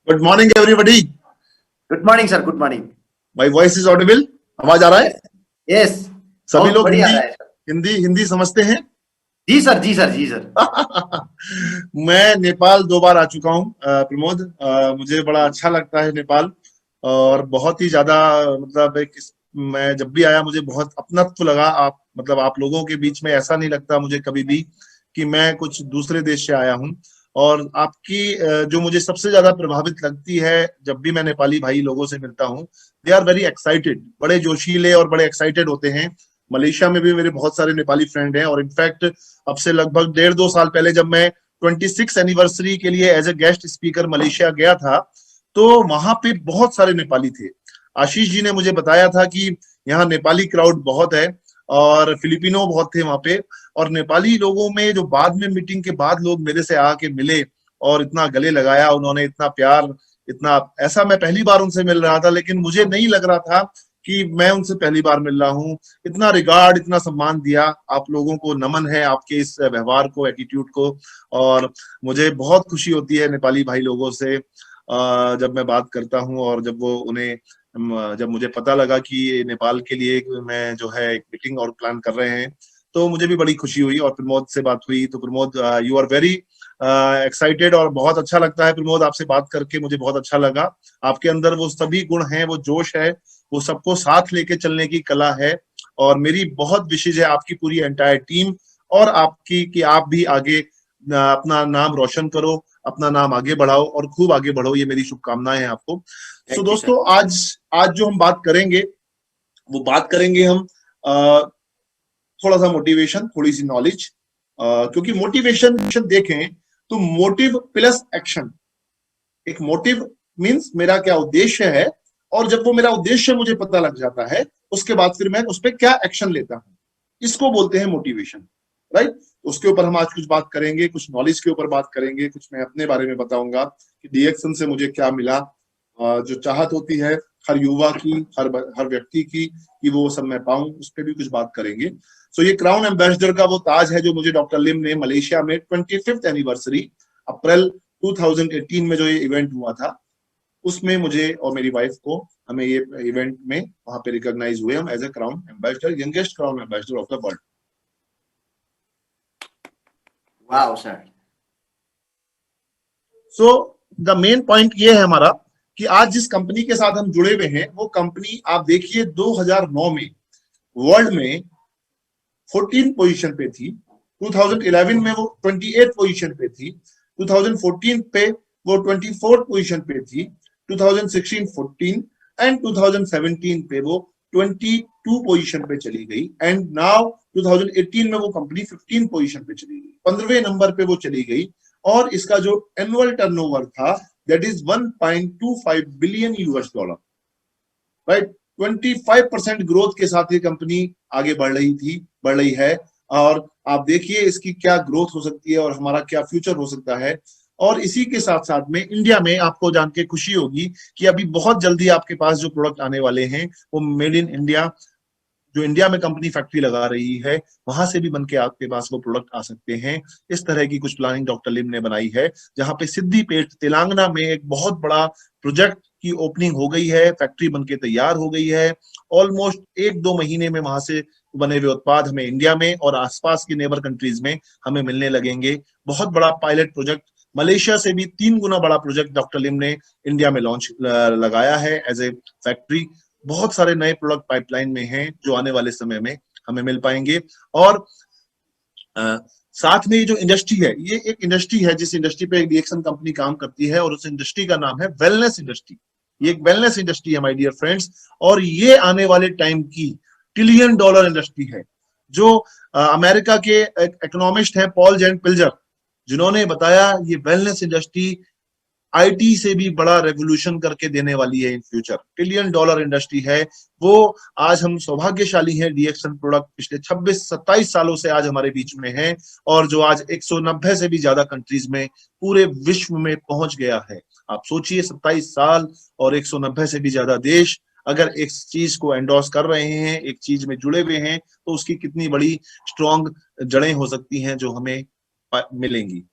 Good morning everybody. Good morning sir, good morning. My voice is Audible? आवाज आ रहा है? Yes, सभी बहुत लोग बढ़िया हिंदी रहा है सर। हिंदी हिंदी समझते हैं? जी सर, जी सर, जी सर। मैं नेपाल 2 बार आ चुका हूँ प्रमोद। मुझे बड़ा अच्छा लगता है नेपाल, और बहुत ही ज्यादा मतलब मैं जब भी आया मुझे बहुत अपनत्व लगा। आप मतलब आप लोगों के बीच में ऐसा नहीं लगता मुझे कभी भी कि मैं कुछ दूसरे देश से आया हूँ। और आपकी जो मुझे सबसे ज्यादा प्रभावित लगती है जब भी मैं नेपाली भाई लोगों से मिलता हूँ, दे आर वेरी एक्साइटेड, बड़े जोशीले और बड़े एक्साइटेड होते हैं। मलेशिया में भी मेरे बहुत सारे नेपाली फ्रेंड हैं, और इनफैक्ट अब से लगभग 1.5-2 साल पहले जब मैं 26 एनिवर्सरी के लिए as a guest speaker Malaysia गया था, तो वहां पे बहुत सारे नेपाली थे। आशीष जी ने मुझे बताया था कि यहाँ नेपाली क्राउड बहुत है, और फिलिपिनो बहुत थे वहां पे। और नेपाली लोगों में जो बाद में मीटिंग के बाद लोग मेरे से आके मिले और इतना गले लगाया उन्होंने, इतना प्यार, इतना ऐसा मैं पहली बार उनसे मिल रहा था, लेकिन मुझे नहीं लग रहा था कि मैं उनसे पहली बार मिल रहा हूँ। इतना रिगार्ड, इतना सम्मान दिया। आप लोगों को नमन है आपके इस व्यवहार को, एटीट्यूड को। और मुझे बहुत खुशी होती है नेपाली भाई लोगों से जब मैं बात करता हूँ, और जब वो उन्हें जब मुझे पता लगा कि नेपाल के लिए मैं जो है एक मीटिंग और प्लान कर रहे हैं, तो मुझे भी बड़ी खुशी हुई। और प्रमोद से बात हुई तो Pramod, you are very excited, और बहुत अच्छा लगता है प्रमोद आपसे बात करके, मुझे बहुत अच्छा लगा। आपके अंदर वो सभी गुण हैं, वो जोश है, वो सबको साथ लेके चलने की कला है। और मेरी बहुत विशेष है आपकी पूरी एंटायर टीम और आपकी कि आप भी आगे अपना नाम रोशन करो, अपना नाम आगे बढ़ाओ और खूब आगे बढ़ो, ये मेरी शुभकामनाएं हैं आपको। सो दोस्तों, आज आज जो हम बात करेंगे वो बात करेंगे हम थोड़ा सा मोटिवेशन, थोड़ी सी नॉलेज, क्योंकि मोटिवेशन देखें तो मोटिव प्लस एक्शन। एक मोटिव मींस मेरा क्या उद्देश्य है, और जब वो मेरा उद्देश्य मुझे पता लग जाता है, उसके बाद फिर मैं उस पर क्या एक्शन लेता हूँ, इसको बोलते हैं मोटिवेशन, राइट। उसके ऊपर हम आज कुछ बात करेंगे, कुछ नॉलेज के ऊपर बात करेंगे, कुछ मैं अपने बारे में बताऊंगा कि डीएक्सन से मुझे क्या मिला। जो चाहत होती है हर युवा की, हर व्यक्ति की कि वो सब मैं पाऊं, उस पर भी कुछ बात करेंगे। सो ये क्राउन एम्बेसडर का वो ताज है जो मुझे डॉक्टर लिम ने मलेशिया में 25th एनिवर्सरी अप्रैल 2018 में जो ये इवेंट हुआ था, उसमें मुझे और मेरी वाइफ को, हमें ये इवेंट में वहां पे रिकॉग्नाइज हुए हम as a crown ambassador, youngest crown ambassador of the world. Wow sir. So the main point ये है हमारा कि आज जिस कंपनी के साथ हम जुड़े हुए हैं, वो कंपनी आप देखिए 2009 में वर्ल्ड में 14 पोजीशन पे थी, 2011 में वो 28 पोजीशन पे थी, 2014 पे वो 24 पोजीशन पे थी, 2016 14 एंड 2017 पे वो 22 पोजीशन पे चली गई, एंड नाउ 2018 में वो कंपनी 15 पोजीशन पे चली गई, 15वें नंबर पे वो चली गई। और इसका जो एनुअल टर्नओवर था that is 1.25 billion US dollar, right. 25% growth के साथ ये कंपनी आगे बढ़ रही है। और आप देखिए इसकी क्या ग्रोथ हो सकती है और हमारा क्या फ्यूचर हो सकता है। और इसी के साथ साथ में इंडिया में आपको जान के खुशी होगी कि अभी बहुत जल्दी आपके पास जो प्रोडक्ट आने वाले हैं वो मेड इन इंडिया, जो इंडिया में कंपनी फैक्ट्री लगा रही है, वहां से भी बन के आपके पास वो प्रोडक्ट आ सकते हैं। इस तरह की कुछ प्लानिंग डॉक्टर लिम ने बनाई है, जहां पे सिद्दीपेट तेलंगाना में एक बहुत बड़ा प्रोजेक्ट की ओपनिंग हो गई है, फैक्ट्री बनके तैयार हो गई है। ऑलमोस्ट 1-2 महीने में वहां से बने हुए उत्पाद हमें इंडिया में और आसपास की नेबर कंट्रीज में हमें मिलने लगेंगे। बहुत बड़ा पायलट प्रोजेक्ट, मलेशिया से भी 3 गुना बड़ा प्रोजेक्ट डॉक्टर लिम ने इंडिया में लॉन्च लगाया है एज ए फैक्ट्री। बहुत सारे नए प्रोडक्ट पाइपलाइन में हैं जो आने वाले समय में हमें मिल पाएंगे। और साथ में ये जो इंडस्ट्री है, ये एक इंडस्ट्री है जिस इंडस्ट्री पे डीएक्सन कंपनी काम करती है, और उस इंडस्ट्री का नाम है वेलनेस इंडस्ट्री। ये एक वेलनेस इंडस्ट्री है माय डियर फ्रेंड्स, और ये आने वाले टाइम की $1 ट्रिलियन इंडस्ट्री है। जो अमेरिका के इकोनॉमिस्ट हैं पॉल जेन पिल्जर, जिन्होंने बताया ये वेलनेस इंडस्ट्री आईटी से भी बड़ा रेवोल्यूशन करके देने वाली है इन फ्यूचर। $1 ट्रिलियन इंडस्ट्री है वो। आज हम सौभाग्यशाली हैं, डीएक्सन प्रोडक्ट पिछले 26-27 सालों से आज हमारे बीच में है, और जो आज 190 से भी ज्यादा कंट्रीज में पूरे विश्व में पहुंच गया है। आप सोचिए 27 साल और 190 से भी ज्यादा देश अगर एक चीज को एंडोर्स कर रहे हैं, एक चीज में जुड़े हुए हैं, तो उसकी कितनी बड़ी स्ट्रॉन्ग जड़ें हो सकती हैं जो हमें मिलेंगी।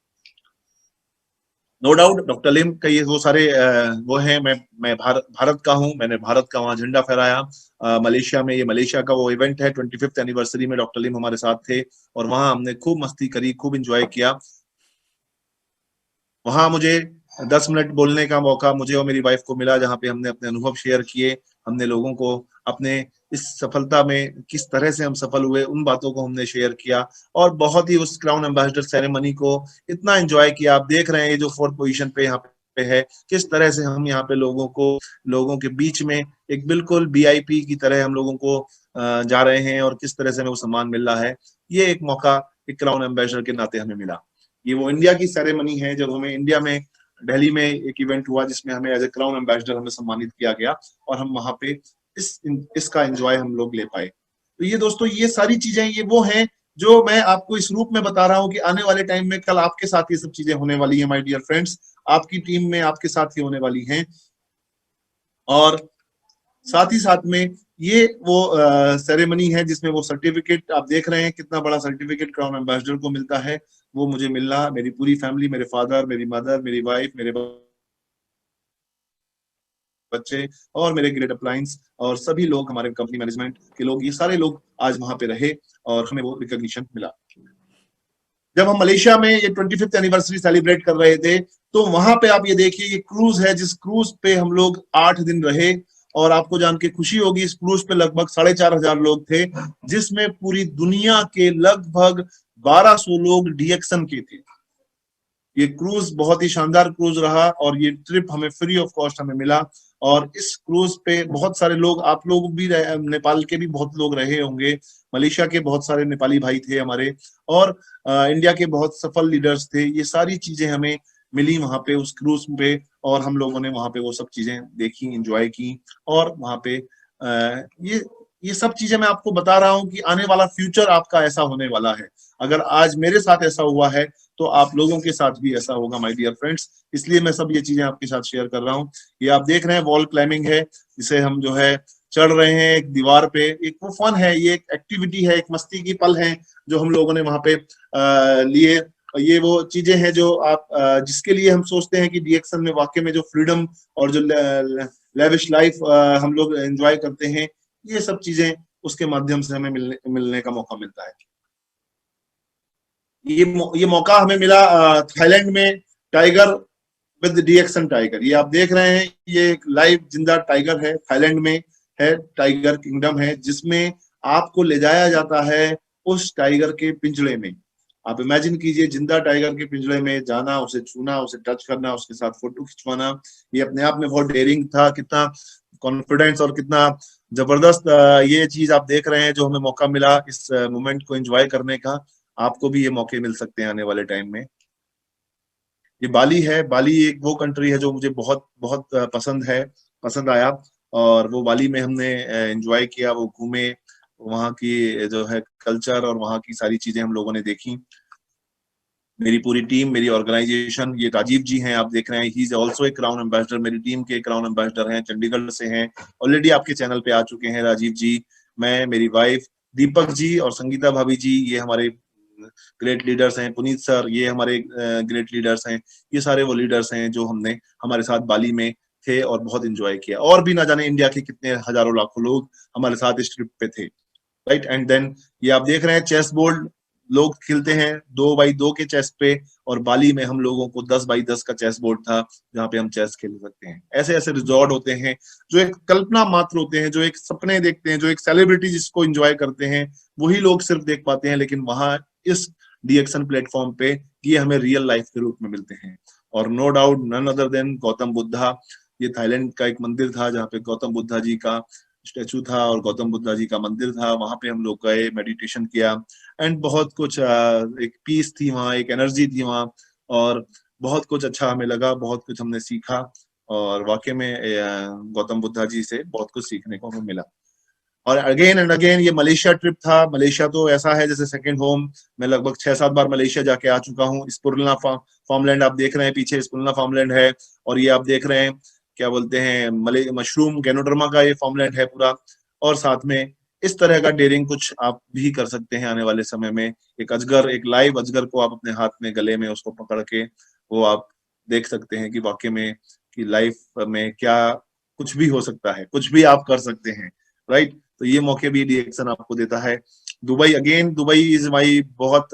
नो डाउट डॉक्टर लिम का ये वो सारे वो हैं। मैं भारत का हूँ, मैंने भारत का वहाँ झंडा फहराया मलेशिया में। ये मलेशिया का वो इवेंट है, 25th एनिवर्सरी में डॉक्टर लिम हमारे साथ थे और वहाँ हमने खूब मस्ती करी, खूब इंजॉय किया। वहां मुझे 10 मिनट बोलने का मौका मुझे और मेरी वाइफ को मिला, जहाँ पे हमने अपने अनुभव शेयर किए। हमने लोगों को अपने इस सफलता में किस तरह से हम सफल हुए उन बातों को हमने शेयर किया और बहुत ही उस क्राउन एम्बेसडर सेरेमनी को इतना एंजॉय किया। आप देख रहे हैं ये जो 4th पोजीशन पे यहाँ पे है, किस तरह से हम यहाँ पे लोगों के बीच में एक बिल्कुल वीआईपी की तरह हम लोगों को जा रहे हैं और किस तरह से हमें वो सम्मान मिल रहा है। ये एक मौका एक क्राउन एम्बेसडर के नाते हमें मिला। ये वो इंडिया की सेरेमनी है जब हमें इंडिया में दिल्ली में एक इवेंट हुआ जिसमें हमें एज ए क्राउन एम्बेसडर हमें सम्मानित किया गया और हम वहां पे इसका एंजॉय हम लोग ले पाए। तो ये दोस्तों ये सारी चीजें ये वो हैं जो मैं आपको इस रूप में बता रहा हूँ कि आने वाले टाइम में कल आपके साथ ये सब चीजें होने वाली है माय डियर फ्रेंड्स। आपकी टीम में आपके साथ ही होने वाली हैं और साथ ही साथ में ये वो सेरेमनी है जिसमें वो सर्टिफिकेट आप देख रहे हैं, कितना बड़ा सर्टिफिकेट क्राउन एम्बेसडर को मिलता है। वो मुझे मिलना, मेरी पूरी फैमिली, मेरे फादर, मेरी मदर, मेरी वाइफ, मेरे बच्चे और मेरे ग्रेट अप्लायंस और सभी लोग, हमारे कंपनी मैनेजमेंट के लोग, ये सारे लोग आज वहां पे रहे और हमें वो रिकॉग्निशन मिला। जब हम मलेशिया में ये 25th एनिवर्सरी सेलिब्रेट कर रहे थे तो वहां पे आप ये देखिए, ये क्रूज है जिस क्रूज पे हम लोग 8 दिन रहे और आपको जान के खुशी होगी इस क्रूज पे लगभग 4,500 लोग थे, जिसमें पूरी दुनिया के लगभग 1200 लोग डीएक्सन के थे। ये क्रूज बहुत ही शानदार क्रूज रहा और ये ट्रिप हमें फ्री ऑफ कॉस्ट हमें मिला और इस क्रूज पे बहुत सारे लोग, आप लोग भी नेपाल के भी बहुत लोग रहे होंगे, मलेशिया के बहुत सारे नेपाली भाई थे हमारे और इंडिया के बहुत सफल लीडर्स थे। ये सारी चीजें हमें मिली वहां पे उस क्रूज पे और हम लोगों ने वहां पे वो सब चीजें देखी, एंजॉय की और वहां पे ये सब चीजें मैं आपको बता रहा हूं कि आने वाला फ्यूचर आपका ऐसा होने वाला है। अगर आज मेरे साथ ऐसा हुआ है तो आप लोगों के साथ भी ऐसा होगा माय डियर फ्रेंड्स। इसलिए मैं सब ये चीजें आपके साथ शेयर कर रहा हूँ। ये आप देख रहे हैं वॉल क्लाइंबिंग है, जिसे हम जो है चढ़ रहे हैं एक दीवार पे। एक वो फन है, ये एक एक्टिविटी है, एक मस्ती की पल है जो हम लोगों ने वहां पे लिए। ये वो चीजें हैं जो आप जिसके लिए हम सोचते हैं कि डीएक्सन में वाकई में जो फ्रीडम और जो लेविश लाइफ हम लोग एंजॉय करते हैं, ये सब चीजें उसके माध्यम से हमें मिलने का मौका मिलता है। ये मौका हमें मिला थाईलैंड में टाइगर विद डीएक्सन टाइगर। ये आप देख रहे हैं, ये एक लाइव जिंदा टाइगर है, थाईलैंड में है, टाइगर किंगडम है जिसमें आपको ले जाया जाता है उस टाइगर के पिंजड़े में। आप इमेजिन कीजिए जिंदा टाइगर के पिंजड़े में जाना, उसे छूना, उसे टच करना, उसके साथ फोटो खिंचवाना। ये अपने आप में बहुत डेयरिंग था, कितना कॉन्फिडेंस और कितना जबरदस्त ये चीज आप देख रहे हैं जो हमें मौका मिला इस मोमेंट को एंजॉय करने का। आपको भी ये मौके मिल सकते हैं आने वाले टाइम में। ये बाली है। बाली एक वो कंट्री है जो मुझे बहुत बहुत पसंद है, पसंद आया और वो बाली में हमने एंजॉय किया, वो घूमे, वहाँ की जो है कल्चर और वहाँ की सारी चीजें हम लोगों ने देखी। मेरी पूरी टीम, मेरी ऑर्गेनाइजेशन, ये राजीव जी हैं आप देख रहे हैं, he is also a crown ambassador, मेरी टीम के क्राउन एम्बेसडर हैं, चंडीगढ़ से हैं, ऑलरेडी आपके चैनल पे आ चुके हैं राजीव जी। मैं, मेरी वाइफ, दीपक जी और संगीता भाभी जी, ये हमारे ग्रेट लीडर्स हैं। पुनीत सर, ये हमारे ग्रेट लीडर्स हैं। ये सारे वो लीडर्स हैं जो हमने हमारे साथ बाली में थे और बहुत इंजॉय किया। और भी ना जाने इंडिया के कितने हजारों लाखों लोग हमारे साथ इस ट्रिप पे थे, राइट। एंड देन ये आप देख रहे हैं चेस बोर्ड लोग खेलते हैं 2x2 के चेस पे और बाली में हम लोगों को 10x10 का चेस बोर्ड था जहाँ पे हम चेस खेल सकते हैं। ऐसे ऐसे रिजॉर्ट होते हैं जो एक कल्पना मात्र होते हैं, जो एक सपने देखते हैं, जो एक सेलिब्रिटी जिसको एंजॉय करते हैं वही लोग सिर्फ देख पाते हैं, लेकिन वहां इस डीएक्सन प्लेटफॉर्म पे ये हमें रियल लाइफ के रूप में मिलते हैं। और no doubt none other than Gautam Buddha. ये थाईलैंड का एक मंदिर था जहाँ पे गौतम बुद्धा जी का स्टेचू था और गौतम बुद्धा जी का मंदिर था। वहां पे हम लोग गए, मेडिटेशन किया एंड बहुत कुछ एक पीस थी वहाँ, एक एनर्जी थी वहाँ और बहुत कुछ अच्छा हमें लगा, बहुत कुछ हमने सीखा और वाकई में गौतम बुद्धा जी से बहुत कुछ सीखने को हमें मिला। और अगेन एंड अगेन ये मलेशिया ट्रिप था। मलेशिया तो ऐसा है जैसे सेकंड होम। मैं लगभग 6-7 बार मलेशिया जाके आ चुका हूँ। स्पुरना फार्मलैंड आप देख रहे हैं पीछे, स्पुरना फार्मलैंड है और ये आप देख रहे हैं क्या बोलते हैं मशरूम गैनोडर्मा का ये फार्मलैंड है पूरा। और साथ में इस तरह का डेयरिंग कुछ आप भी कर सकते हैं आने वाले समय में। एक अजगर, एक लाइव अजगर को आप अपने हाथ में, गले में उसको पकड़ के वो आप देख सकते हैं कि वाकई में कि लाइफ में क्या कुछ भी हो सकता है, कुछ भी आप कर सकते हैं, राइट। तो ये मौके भी डीएक्सन आपको देता है। Dubai, again Dubai is my,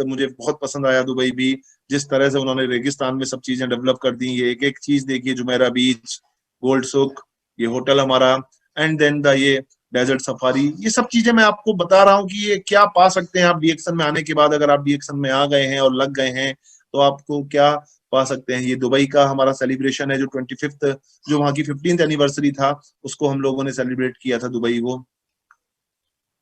मुझे बहुत पसंद आया दुबई भी। जिस तरह से उन्होंने रेगिस्तान में सब चीजें डेवलप कर दी, ये एक एक चीज देखिए, जुमेरा बीच, गोल्ड सुक, ये होटल हमारा, एंड देन द ये डेजर्ट सफारी, ये सब चीजें मैं आपको बता रहा हूँ कि ये क्या पा सकते हैं आप डीएक्सन में आने के बाद। अगर आप डीएक्सन में आ गए हैं और लग गए हैं तो आपको क्या पा सकते हैं। ये दुबई का हमारा सेलिब्रेशन है, जो 25th, जो वहां की 15th एनिवर्सरी था, उसको हम लोगों ने सेलिब्रेट किया था दुबई। वो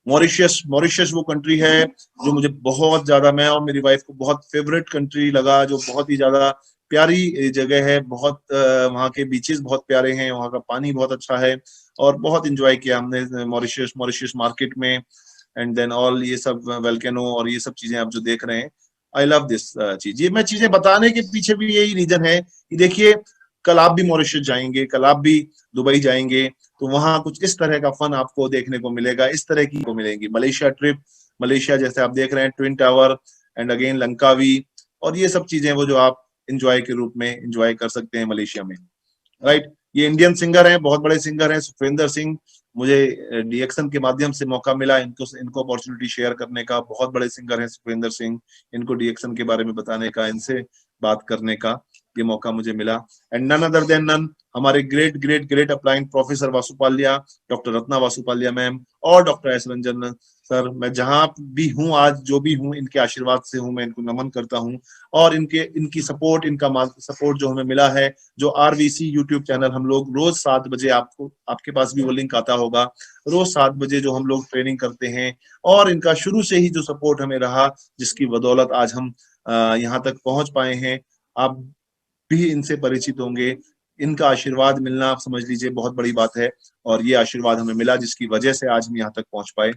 मॉरिशस वो कंट्री है जो मुझे बहुत ज्यादा, मैं और मेरी वाइफ को बहुत फेवरेट कंट्री लगा, जो बहुत ही ज्यादा प्यारी जगह है। बहुत वहाँ के बीचेस बहुत प्यारे हैं, वहाँ का पानी बहुत अच्छा है, और बहुत इंजॉय किया हमने मॉरिशस मार्केट में। एंड देन ऑल ये सब वेल्केनो और ये सब चीजें आप जो देख रहे हैं, आई लव दिस चीज। ये मैं चीजें बताने के पीछे भी यही रीजन है कि देखिए, कल आप भी मॉरिशस जाएंगे, कल आप भी दुबई जाएंगे, तो वहां कुछ इस तरह का फन आपको देखने को मिलेगा, इस तरह की को मिलेगी। मलेशिया ट्रिप, मलेशिया जैसे आप देख रहे हैं, twin tower and again Langkawi, और ये सब चीजें वो जो आप इंजॉय के रूप में इंजॉय कर सकते हैं मलेशिया में, राइट। ये इंडियन सिंगर हैं, बहुत बड़े सिंगर हैं, सुखविंदर सिंह। मुझे डीएक्सन के माध्यम से मौका मिला इनको अपॉर्चुनिटी शेयर करने का। बहुत बड़े सिंगर हैं सुखविंदर सिंह, इनको डीएक्सन के बारे में बताने का, इनसे बात करने का ये मौका मुझे मिला। And none other than none, हमारे great great great upline professor Vasupalya, doctor Ratna Vasupalya ma'am और डॉक्टर एस रंजन सर। मैं जहां भी हूँ आज, जो भी हूँ, इनके आशीर्वाद से हूँ, मैं इनको नमन करता हूँ। और इनकी सपोर्ट, इनका सपोर्ट जो हमें मिला है, जो आरवीसी यूट्यूब चैनल, हम लोग रोज 7 बजे, आपके पास भी वो लिंक आता होगा, रोज 7 बजे जो हम लोग ट्रेनिंग करते हैं, और इनका शुरू से ही जो सपोर्ट हमें रहा, जिसकी बदौलत आज हम यहाँ तक पहुंच पाए हैं। आप भी इनसे परिचित होंगे। इनका आशीर्वाद मिलना, आप समझ लीजिए, बहुत बड़ी बात है। और ये आशीर्वाद हमें मिला, जिसकी वजह से आज हम यहाँ तक पहुंच पाए।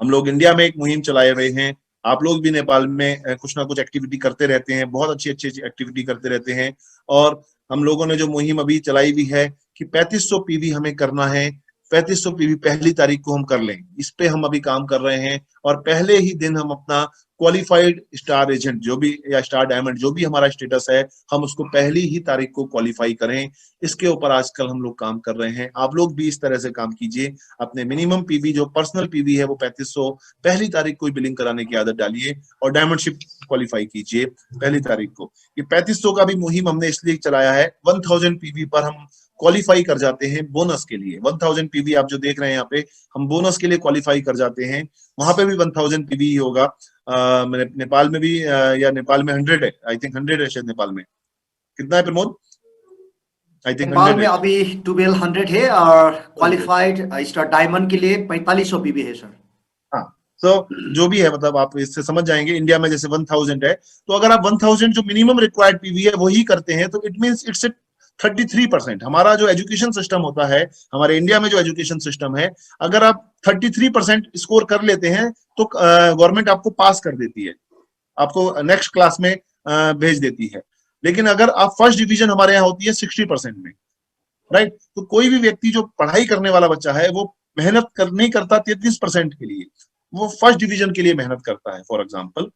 हम लोग इंडिया में एक मुहिम चलाए हुए हैं, आप लोग भी नेपाल में कुछ ना कुछ एक्टिविटी करते रहते हैं, बहुत अच्छी अच्छी एक्टिविटी करते रहते हैं। और हम लोगों ने जो मुहिम अभी चलाई हुई है कि 3500 पीवी हमें करना है, 3500 पीवी पहली तारीख को हम कर लें, इस पे हम अभी काम कर रहे हैं। और पहले ही दिन हम अपना क्वालिफाइड स्टार एजेंट जो भी, या स्टार डायमंड जो भी हमारा स्टेटस है, हम उसको पहली ही तारीख को क्वालिफाई करें। इसके ऊपर आजकल हम लोग काम कर रहे हैं। आप लोग भी इस तरह से काम कीजिए, अपने मिनिमम पीवी, जो पर्सनल पीवी है, वो 3500 पहली तारीख को बिलिंग कराने की आदत डालिए, और डायमंडशिप क्वालिफाई कीजिए पहली तारीख को। ये 3500 का भी मुहिम हमने इसलिए चलाया है, 1000 पीवी पर हम क्वालिफाई कर जाते हैं बोनस के लिए। 1000 पीवी आप जो देख रहे हैं यहाँ पे, हम बोनस के लिए क्वालिफाई कर जाते हैं। वहां पे भी 1000 पीवी ही होगा। नेपाल में भी या नेपाल में 100 है, आई थिंक 100 है शायद नेपाल में। कितना है प्रमोद? आई थिंक नेपाल 100 में है। अभी 1200 है, और 100। क्वालिफाइड स्टार डायमंड के लिए 4500 पीवी है सर। हाँ, तो जो भी है, मतलब आप इससे समझ जाएंगे, इंडिया में जैसे 1000 है, तो अगर आप 1000 जो मिनिमम रिक्वायर्ड पीवी है वही करते हैं, तो इट मींस इट्स 33%। हमारा जो एजुकेशन सिस्टम होता है, हमारे इंडिया में जो एजुकेशन सिस्टम है, अगर आप 33% स्कोर कर लेते हैं तो गवर्नमेंट आपको पास कर देती है, आपको नेक्स्ट क्लास में भेज देती है। लेकिन अगर आप फर्स्ट डिवीजन हमारे यहाँ होती है 60% में, राइट। तो कोई भी व्यक्ति जो पढ़ाई करने वाला बच्चा है, वो मेहनत नहीं करता 33% के लिए, वो फर्स्ट डिवीजन के लिए मेहनत करता है, फॉर एग्जाम्पल।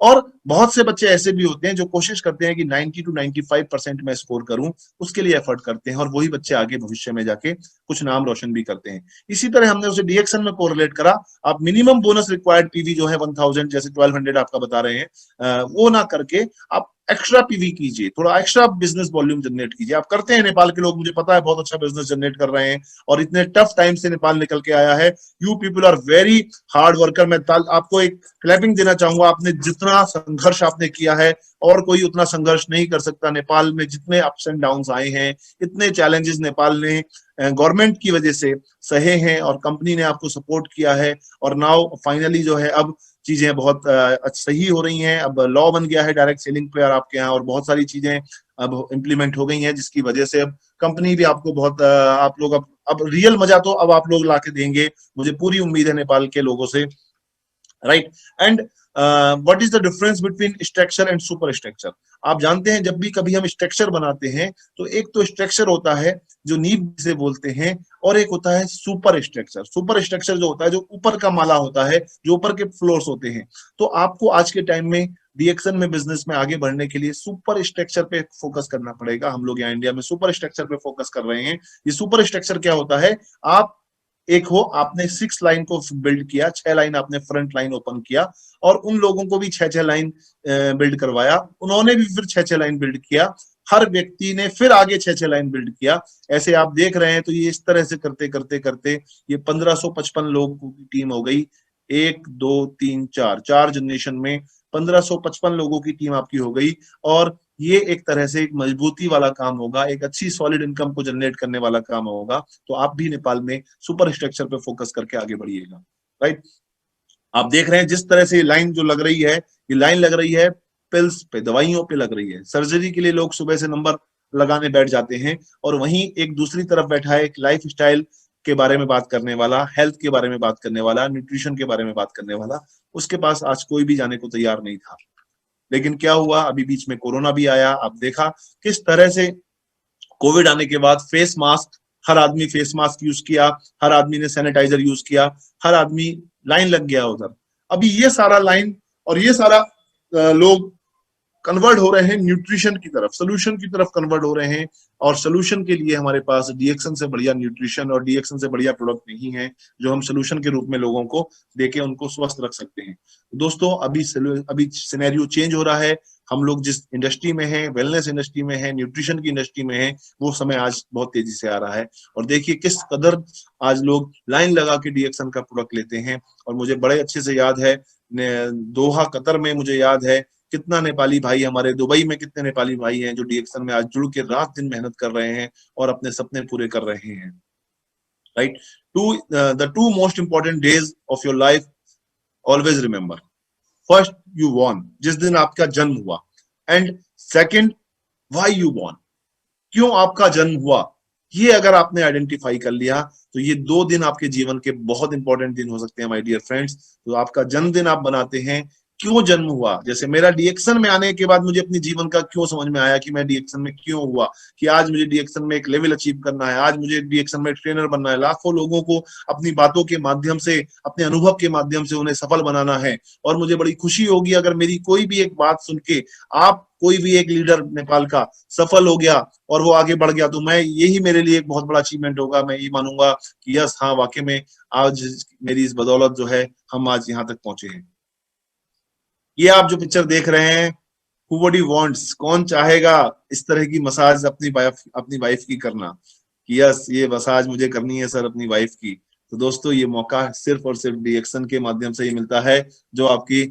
और बहुत से बच्चे ऐसे भी होते हैं जो कोशिश करते हैं कि 90 to 95% में स्कोर करूं, उसके लिए एफर्ट करते हैं, और वही बच्चे आगे भविष्य में जाके कुछ नाम रोशन भी करते हैं। इसी तरह हमने उसे डीएक्सन में कोरिलेट करा। आप मिनिमम बोनस रिक्वायर्ड पीवी जो है 1000, जैसे 1200 आपका बता रहे हैं, वो ना करके आप एक्स्ट्रा पीवी कीजिए, थोड़ा एक्स्ट्रा बिजनेस वॉल्यूम जनरेट कीजिए। आप करते हैं, नेपाल के लोग, मुझे पता है, बहुत अच्छा बिजनेस जनरेट कर रहे हैं, और इतने टफ टाइम से नेपाल निकल के आया है। You people are very hard worker. मैं आपको एक क्लैपिंग देना चाहूंगा। आपने जितना संघर्ष आपने किया है, और कोई उतना संघर्ष नहीं कर सकता। नेपाल में जितने अप्स एंड डाउन्स आए हैं, इतने चैलेंजेस नेपाल ने गवर्नमेंट की वजह से सहे हैं, और कंपनी ने आपको सपोर्ट किया है। और नाउ फाइनली जो है, अब चीजें बहुत सही हो रही हैं। अब लॉ बन गया है डायरेक्ट सेलिंग पे आपके यहाँ, और बहुत सारी चीजें अब इम्प्लीमेंट हो गई हैं, जिसकी वजह से अब कंपनी भी आपको बहुत आप लोग अब रियल मजा तो अब आप लोग ला के देंगे, मुझे पूरी उम्मीद है नेपाल के लोगों से, right. And what is the difference between structure and super structure? आप जानते हैं, जब भी कभी हम स्ट्रक्चर बनाते हैं, तो एक तो स्ट्रक्चर होता है जो नींव से बोलते हैं, और एक होता है सुपर स्ट्रक्चर। सुपर स्ट्रक्चर जो होता है, जो ऊपर का माला होता है, जो ऊपर के फ्लोर्स होते हैं। तो आपको आज के टाइम में डीएक्सन में बिजनेस में आगे बढ़ने के लिए सुपर स्ट्रक्चर पे फोकस करना पड़ेगा। हम लोग यहाँ इंडिया में सुपर स्ट्रक्चर पे फोकस कर रहे हैं। ये सुपर स्ट्रक्चर क्या होता है? आप एक हो, आपने 6 लाइन को बिल्ड किया, 6 लाइन आपने फ्रंट लाइन ओपन किया, और उन लोगों को भी 6 लाइन बिल्ड करवाया, उन्होंने भी फिर 6 लाइन बिल्ड किया, हर व्यक्ति ने फिर आगे 6 लाइन बिल्ड किया। ऐसे आप देख रहे हैं। तो ये इस तरह से करते करते करते ये 1555 लोगों की टीम हो गई। 1 2 3 4 जनरेशन में 1555 लोगों की टीम आपकी हो गई। और ये एक तरह से एक मजबूती वाला काम होगा, एक अच्छी सॉलिड इनकम को जनरेट करने वाला काम होगा। तो आप भी नेपाल में सुपर स्ट्रक्चर पे फोकस करके आगे बढ़िएगा। राइट, आप देख रहे हैं जिस तरह से ये लाइन जो लग रही है, ये लाइन लग रही है पिल्स पे, दवाइयों पे लग रही है। सर्जरी के लिए लोग सुबह से नंबर लगाने बैठ जाते हैं, और वहीं एक दूसरी तरफ बैठा है एक लाइफ स्टाइल के बारे में बात करने वाला, हेल्थ के बारे में बात करने वाला, न्यूट्रिशन के बारे में बात करने वाला। उसके पास आज कोई भी जाने को तैयार नहीं था। लेकिन क्या हुआ, अभी बीच में कोरोना भी आया। आप देखा किस तरह से कोविड आने के बाद फेस मास्क, हर आदमी फेस मास्क यूज किया, हर आदमी ने सैनिटाइजर यूज किया, हर आदमी लाइन लग गया उधर। अभी ये सारा लाइन और ये सारा लोग कन्वर्ट हो रहे हैं न्यूट्रिशन की तरफ, सोल्यूशन की तरफ कन्वर्ट हो रहे हैं। और सोल्यूशन के लिए हमारे पास डीएक्सन से बढ़िया न्यूट्रिशन और डीएक्सन से बढ़िया प्रोडक्ट नहीं है, जो हम सोल्यूशन के रूप में लोगों को देके उनको स्वस्थ रख सकते हैं। दोस्तों, अभी सिनेरियो चेंज हो रहा है। हम लोग जिस इंडस्ट्री में हैं, वेलनेस इंडस्ट्री में है, न्यूट्रिशन की इंडस्ट्री में है, वो समय आज बहुत तेजी से आ रहा है। और देखिए किस कदर आज लोग लाइन लगा के डीएक्सन का प्रोडक्ट लेते हैं। और मुझे बड़े अच्छे से याद है, दोहा कतर में मुझे याद है कितना नेपाली भाई, हमारे दुबई में कितने नेपाली भाई हैं जो डीएक्सन में आज जुड़ के रात दिन मेहनत कर रहे हैं और अपने सपने पूरे कर रहे हैं। Right, the two most important days of your life, always remember. First, you born, जिस दिन आपका जन्म हुआ, and second, why you born, क्यों आपका जन्म हुआ। ये अगर आपने आइडेंटिफाई कर लिया तो ये 2 दिन आपके जीवन के बहुत इंपॉर्टेंट दिन हो सकते हैं माय डियर फ्रेंड्स। तो आपका जन्मदिन आप बनाते हैं, क्यों जन्म हुआ। जैसे मेरा डीएक्सन में आने के बाद मुझे अपने जीवन का क्यों समझ में आया कि मैं डीएक्सन में क्यों हुआ, कि आज मुझे डीएक्सन में एक लेवल अचीव करना है, आज मुझे डीएक्सन में ट्रेनर बनना है, लाखों लोगों को अपनी बातों के माध्यम से, अपने अनुभव के माध्यम से उन्हें सफल बनाना है। और मुझे बड़ी खुशी होगी अगर मेरी कोई भी एक बात सुन के आप, कोई भी एक लीडर नेपाल का सफल हो गया और वो आगे बढ़ गया, तो मैं, यही मेरे लिए एक बहुत बड़ा अचीवमेंट होगा। मैं ये मानूंगा कि यस, हाँ, वाकई में आज मेरी इस बदौलत जो है हम आज यहाँ तक पहुंचे हैं। ये आप जो पिक्चर देख रहे हैं, Who wants, कौन चाहेगा इस तरह की मसाज अपनी वाइफ की करना, कि यस, ये मसाज मुझे करनी है सर अपनी वाइफ की। तो दोस्तों, ये मौका सिर्फ और सिर्फ डीएक्सन के माध्यम से ही मिलता है, जो आपकी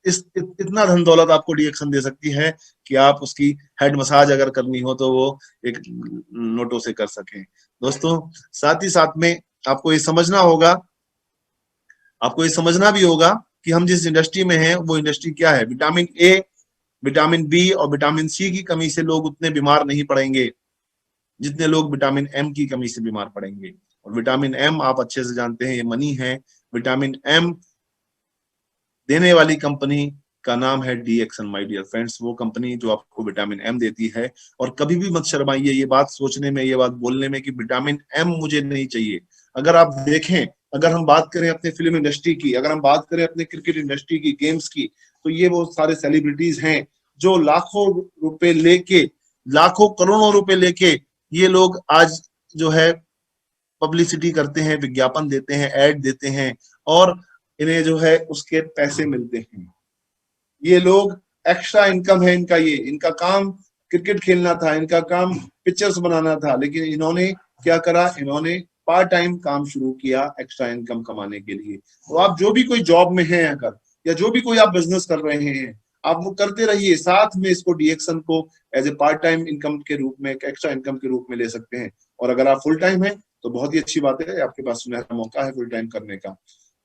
इतना धन दौलत आपको डीएक्सन दे सकती है कि आप उसकी हेड मसाज अगर करनी हो तो वो एक नोटों से कर सकें। दोस्तों, साथ ही साथ में आपको ये समझना होगा, आपको ये समझना भी होगा कि हम जिस इंडस्ट्री में हैं वो इंडस्ट्री क्या है। विटामिन ए, विटामिन बी और विटामिन सी की कमी से लोग उतने बीमार नहीं पड़ेंगे जितने लोग विटामिन एम की कमी से बीमार पड़ेंगे। और विटामिन एम आप अच्छे से जानते हैं, ये मनी है। विटामिन एम देने वाली कंपनी का नाम है डीएक्सन माय डियर फ्रेंड्स, वो कंपनी जो आपको विटामिन एम देती है। और कभी भी मत शर्माइए ये बात सोचने में, ये बात बोलने में कि विटामिन एम मुझे नहीं चाहिए। अगर आप देखें, अगर हम बात करें अपने फिल्म इंडस्ट्री की, अगर हम बात करें अपने क्रिकेट इंडस्ट्री की, गेम्स की, तो ये वो सारे सेलिब्रिटीज हैं जो लाखों रुपए लेके, लाखों करोड़ों रुपए लेके ये लोग आज जो है पब्लिसिटी करते हैं, विज्ञापन देते हैं, एड देते हैं, और इन्हें जो है उसके पैसे मिलते हैं। ये लोग एक्स्ट्रा इनकम है इनका, ये इनका काम क्रिकेट खेलना था, इनका काम पिक्चर्स बनाना था, लेकिन इन्होंने क्या करा, इन्होंने पार्ट टाइम काम शुरू किया एक्स्ट्रा इनकम कमाने के लिए। तो आप जो भी कोई जॉब में हैं अगर, या जो भी कोई आप बिजनेस कर रहे हैं, आप वो करते रहिए, साथ में इसको डीएक्सन को as a part time income के रूप में, एक्स्ट्रा इनकम के रूप में ले सकते हैं। और अगर आप फुल टाइम है तो बहुत ही अच्छी बात है, आपके पास सुनहरा मौका है फुल टाइम करने का।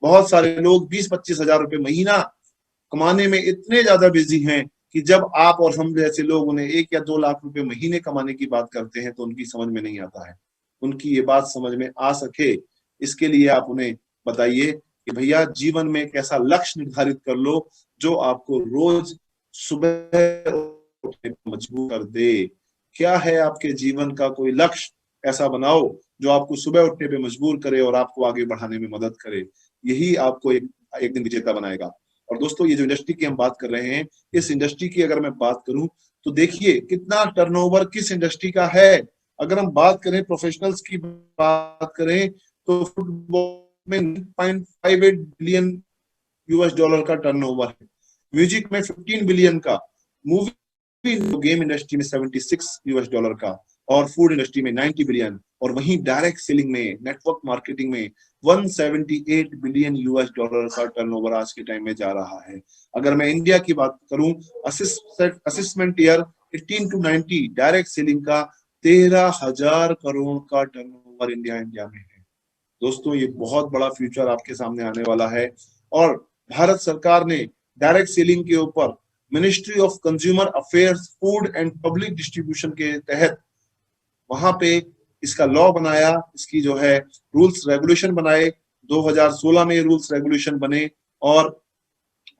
बहुत सारे लोग 20-25 हजार रुपए महीना कमाने में इतने ज्यादा बिजी हैं कि जब आप और हम जैसे लोग उन्हें 1 या 2 लाख रुपए महीने कमाने की बात करते हैं तो उनकी समझ में नहीं आता है। उनकी ये बात समझ में आ सके, इसके लिए आप उन्हें बताइए कि भैया जीवन में एक ऐसा लक्ष्य निर्धारित कर लो जो आपको रोज सुबह उठने पर मजबूर कर दे। क्या है आपके जीवन का कोई लक्ष्य, ऐसा बनाओ जो आपको सुबह उठने पे मजबूर करे और आपको आगे बढ़ाने में मदद करे। यही आपको एक दिन विजेता बनाएगा। और दोस्तों ये जो इंडस्ट्री की हम बात कर रहे हैं, इस इंडस्ट्री की अगर मैं बात करूं तो देखिए कितना टर्नओवर किस इंडस्ट्री का है। अगर हम बात करें प्रोफेशनल्स की बात करें तो फुटबॉल में 9.58 बिलियन यूएस डॉलर का टर्नओवर है, म्यूजिक में 15 बिलियन का, मूवी गेम इंडस्ट्री में 76 यूएस डॉलर का, और फूड इंडस्ट्री में 90 बिलियन, और वहीं डायरेक्ट सेलिंग में, नेटवर्क मार्केटिंग में 178 बिलियन यूएस डॉलर का टर्नओवर आज के टाइम में जा रहा है। अगर मैं इंडिया की बात करूं, assessment year 18 to 90 direct selling का 13,000 करोड़ का टर्नओवर इंडिया में है। दोस्तों ये बहुत बड़ा फ्यूचर आपके सामने आने वाला है, और भारत सरकार ने डायरेक्ट सेलिंग के ऊपर ministry of consumer affairs, food and public distribution के तहत वहां पे इसका लॉ बनाया, इसकी जो है रूल्स रेगुलेशन बनाए, 2016 में रूल्स रेगुलेशन बने, और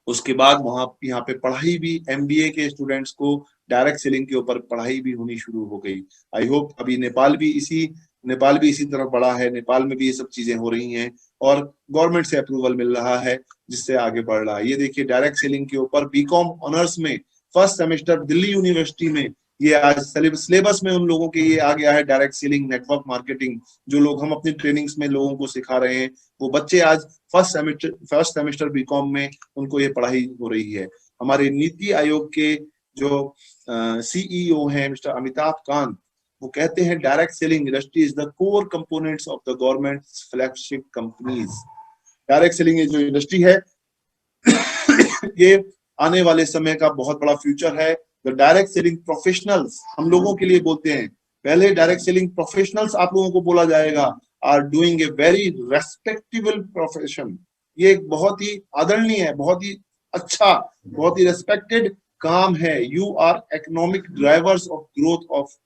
उसके बाद वहां यहाँ पे पढ़ाई भी, एमबीए के स्टूडेंट्स को डायरेक्ट सेलिंग के ऊपर पढ़ाई भी होनी शुरू हो गई। आई होप अभी नेपाल भी इसी तरफ बढ़ा है, नेपाल में भी ये सब चीजें हो रही हैं और गवर्नमेंट से अप्रूवल मिल रहा है, जिससे आगे बढ़ रहा है। ये देखिए डायरेक्ट सेलिंग के ऊपर बीकॉम ऑनर्स में फर्स्ट सेमेस्टर दिल्ली यूनिवर्सिटी में ये आज सिलेबस में उन लोगों के ये आ गया है, डायरेक्ट सेलिंग, नेटवर्क मार्केटिंग, जो लोग हम अपनी ट्रेनिंग्स में लोगों को सिखा रहे हैं, वो बच्चे आज फर्स्ट सेमेस्टर बीकॉम में उनको ये पढ़ाई हो रही है। हमारे नीति आयोग के जो सीईओ हैं मिस्टर अमिताभ कांत, वो कहते हैं direct selling industry is the core components of the government flagship companies. Direct selling जो इंडस्ट्री है ये आने वाले समय का बहुत बड़ा फ्यूचर है। द डायरेक्ट सेलिंग प्रोफेशनल्स हम लोगों के लिए बोलते हैं, पहले डायरेक्ट सेलिंग प्रोफेशनल्स आप लोगों को बोला जाएगा, are doing a very respectable profession. ये एक बहुत ही आदरणीय है, बहुत ही अच्छा, बहुत ही रेस्पेक्टेड काम है। You are economic drivers of growth of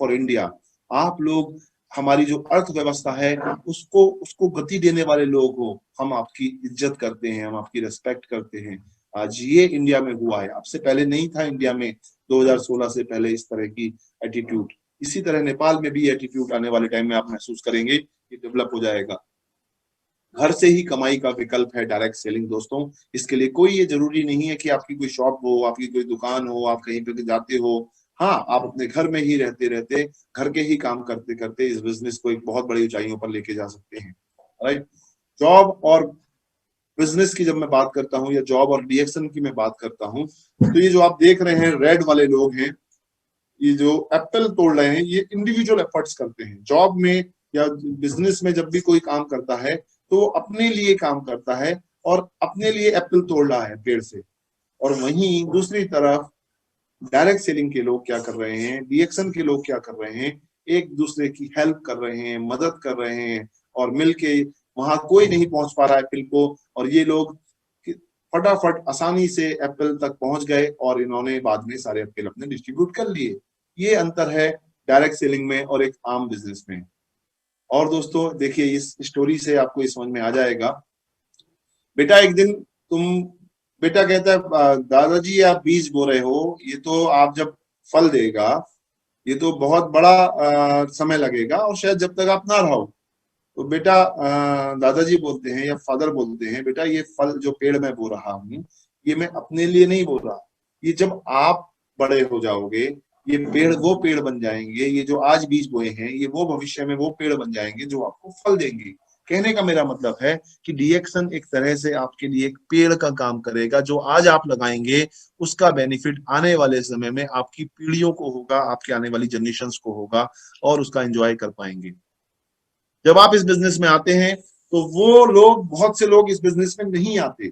for India. आप लोग हमारी जो अर्थव्यवस्था है उसको गति देने वाले लोग हो, हम आपकी इज्जत करते हैं, हम आपकी रेस्पेक्ट करते हैं। आज ये इंडिया में हुआ है, आपसे पहले नहीं था इंडिया में, 2016 से पहले इस तरह की एटीट्यूड। इसी तरह नेपाल में भी एटीट्यूड आने वाले टाइम में आप महसूस करेंगे, ये डेवलप हो जाएगा। घर से ही कमाई का विकल्प है डायरेक्ट सेलिंग दोस्तों। इसके लिए कोई ये जरूरी नहीं है कि आपकी कोई शॉप हो, आपकी कोई दुकान हो, आप कहीं पे जाते हो। हाँ, आप अपने घर में ही रहते रहते, घर के ही काम करते करते इस बिजनेस को एक बहुत बड़ी ऊंचाइयों पर लेके जा सकते हैं। राइट, जॉब और बिजनेस की जब मैं बात करता हूँ, या जॉब और डीएक्शन की मैं बात करता हूँ, तो ये जो आप देख रहे हैं रेड वाले लोग हैं, ये जो एप्पल तोड़ रहे हैं, ये इंडिविजुअल एफर्ट्स करते हैं। जॉब में या बिजनेस में जब भी कोई काम करता है तो अपने लिए काम करता है और अपने लिए एप्पल तोड़ रहा है पेड़ से। और वहीं दूसरी तरफ डायरेक्ट सेलिंग के लोग क्या कर रहे हैं, डीएक्शन के लोग क्या कर रहे हैं, एक दूसरे की हेल्प कर रहे हैं, मदद कर रहे हैं, और मिलके वहां कोई नहीं पहुंच पा रहा है एप्पल को, और ये लोग फटाफट आसानी से एप्पल तक पहुंच गए और इन्होंने बाद में सारे एप्पल अपने डिस्ट्रीब्यूट कर लिए। ये अंतर है डायरेक्ट सेलिंग में और एक आम बिजनेस में। और दोस्तों देखिए इस स्टोरी से आपको ये समझ में आ जाएगा। बेटा एक दिन बेटा कहता है दादाजी आप बीज बो रहे हो, ये तो आप जब फल देगा ये तो बहुत बड़ा समय लगेगा और शायद जब तक आप ना रहो। तो बेटा दादाजी बोलते हैं या फादर बोलते हैं, बेटा ये फल जो पेड़ मैं बो रहा हूँ ये मैं अपने लिए नहीं बो रहा, ये जब आप बड़े हो जाओगे ये पेड़ वो पेड़ बन जाएंगे, ये जो आज बीज बोए हैं ये वो भविष्य में वो पेड़ बन जाएंगे जो आपको फल देंगे। कहने का मेरा मतलब है कि डीएक्शन एक तरह से आपके लिए एक पेड़ का काम करेगा, जो आज आप लगाएंगे उसका बेनिफिट आने वाले समय में आपकी पीढ़ियों को होगा, आपके आने वाली जनरेशंस को होगा और उसका एंजॉय कर पाएंगे। जब आप इस बिजनेस में आते हैं तो वो लोग, बहुत से लोग इस बिजनेस में नहीं आते,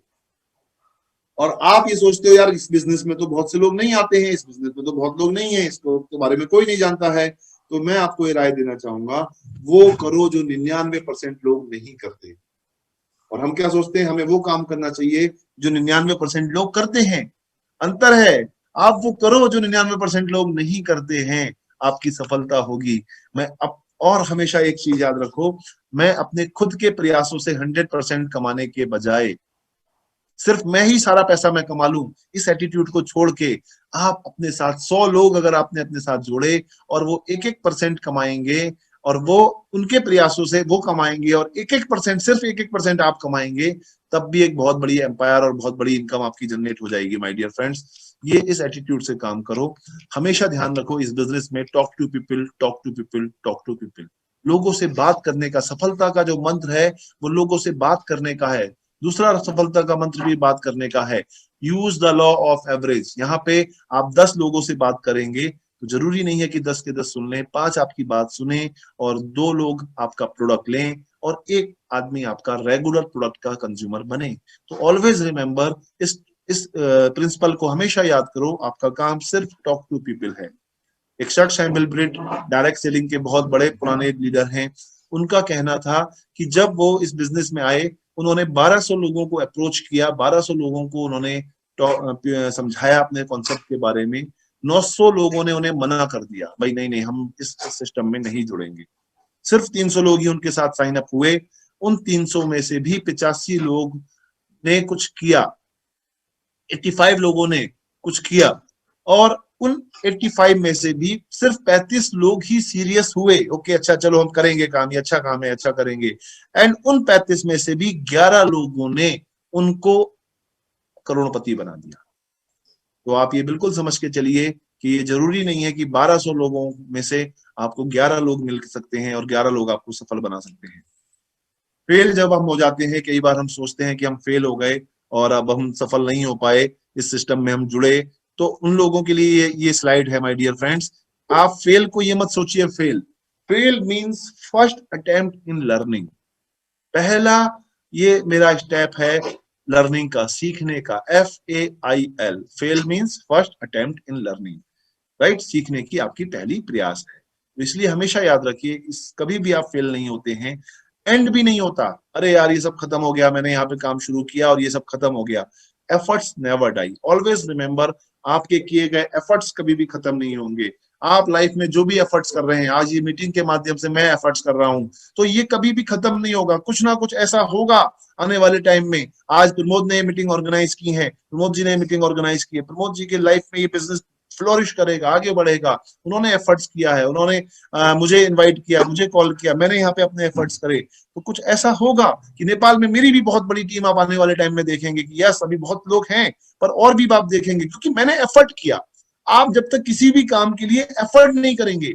और आप ये सोचते हो यार इस बिजनेस में तो बहुत से लोग नहीं आते हैं, इस बिजनेस में तो बहुत लोग नहीं है, इसको के बारे में कोई नहीं जानता है। तो मैं आपको ये राय देना चाहूंगा, वो करो जो 99% लोग नहीं करते। और हम क्या सोचते हैं, हमें वो काम करना चाहिए जो 99% लोग करते हैं। अंतर है, आप वो करो जो 99% लोग नहीं करते हैं, आपकी सफलता होगी। मैं अब और हमेशा एक चीज याद रखो, मैं अपने खुद के प्रयासों से 100% कमाने के बजाय सिर्फ मैं ही सारा पैसा मैं कमा लूं, इस एटीट्यूड को छोड़ के आप अपने साथ 100 लोग अगर आपने अपने साथ जोड़े और वो 1-1% कमाएंगे और वो उनके प्रयासों से वो कमाएंगे और 1-1%, सिर्फ 1-1% आप कमाएंगे, तब भी एक बहुत बड़ी एम्पायर और बहुत बड़ी इनकम आपकी जनरेट हो जाएगी माय डियर फ्रेंड्स। ये इस एटीट्यूड से काम करो। हमेशा ध्यान रखो इस बिजनेस में, talk to people, talk to people, talk to people. लोगों से बात करने का, सफलता का जो मंत्र है वो लोगों से बात करने का है। दूसरा सफलता का मंत्र भी बात करने का है, use the law of average. यहाँ पे आप 10 लोगों से बात करेंगे तो जरूरी नहीं है कि 10 के 10 सुन लें, 5 आपकी बात सुने और 2 लोग आपका प्रोडक्ट लें और एक आदमी आपका रेगुलर प्रोडक्ट का कंज्यूमर बने। तो ऑलवेज रिमेंबर, इस प्रिंसिपल को हमेशा याद करो, आपका काम सिर्फ टॉक टू पीपल है। एक शख्स हैं बिल ब्रिट, डायरेक्ट सेलिंग के बहुत बड़े पुराने लीडर हैं। उनका कहना था कि जब वो इस बिजनेस में आए, उन्होंने 1200 लोगों को अप्रोच किया, 1200 लोगों को उन्होंने समझाया अपने कॉन्सेप्ट के बारे में। 900 लोगों ने उन्हें मना कर दिया, भाई नहीं नहीं, हम इस सिस्टम में नहीं जुड़ेंगे। सिर्फ 300 लोग ही उनके साथ साइन अप हुए। उन 300 में से भी 85 लोग ने कुछ किया, 85 लोगों ने कुछ किया, और उन 85 में से भी सिर्फ 35 लोग ही सीरियस हुए। ओके, अच्छा चलो हम करेंगे काम, ये अच्छा काम है, अच्छा करेंगे। एंड उन 35 में से भी 11 लोगों ने उनको करोड़पति बना दिया। तो आप ये बिल्कुल समझ के चलिए कि ये जरूरी नहीं है कि 1200 लोगों में से आपको 11 लोग मिल सकते हैं और 11 लोग आपको सफल बना सकते हैं। फेल जब हम हो जाते हैं, कई बार हम सोचते हैं कि हम फेल हो गए और अब हम सफल नहीं हो पाए, इस सिस्टम में हम जुड़े, तो उन लोगों के लिए ये स्लाइड है माय डियर फ्रेंड्स। आप फेल को ये मत सोचिए fail. Fail means first attempt in learning. पहला ये मेरा स्टेप है लर्निंग का, सीखने का, FAIL। Fail means first attempt in learning, right? सीखने की आपकी पहली प्रयास है। तो इसलिए हमेशा याद रखिए, इस कभी भी आप फेल नहीं होते हैं, एंड भी नहीं होता। अरे यार ये सब खत्म हो गया, मैंने यहाँ पे काम शुरू किया और ये सब खत्म हो गया। Efforts never die. Always remember, आपके किए गए एफर्ट्स कभी भी खत्म नहीं होंगे। आप लाइफ में जो भी एफर्ट्स कर रहे हैं, आज ये मीटिंग के माध्यम से मैं एफर्ट्स कर रहा हूं, तो ये कभी भी खत्म नहीं होगा। कुछ ना कुछ ऐसा होगा आने वाले टाइम में। आज प्रमोद ने मीटिंग ऑर्गेनाइज की है, प्रमोद जी ने मीटिंग ऑर्गेनाइज की है, प्रमोद जी के लाइफ में ये बिजनेस फ्लोरिश करेगा, आगे बढ़ेगा। उन्होंने एफर्ट्स किया है, उन्होंने मुझे इनवाइट किया, मुझे कॉल किया, मैंने यहाँ पे अपने एफर्ट्स करे। तो कुछ ऐसा होगा कि नेपाल में मेरी भी बहुत बड़ी टीम आप आने वाले टाइम में देखेंगे कि यस अभी बहुत लोग हैं, पर और भी आप देखेंगे, क्योंकि मैंने एफर्ट किया। आप जब तक किसी भी काम के लिए एफर्ट नहीं करेंगे,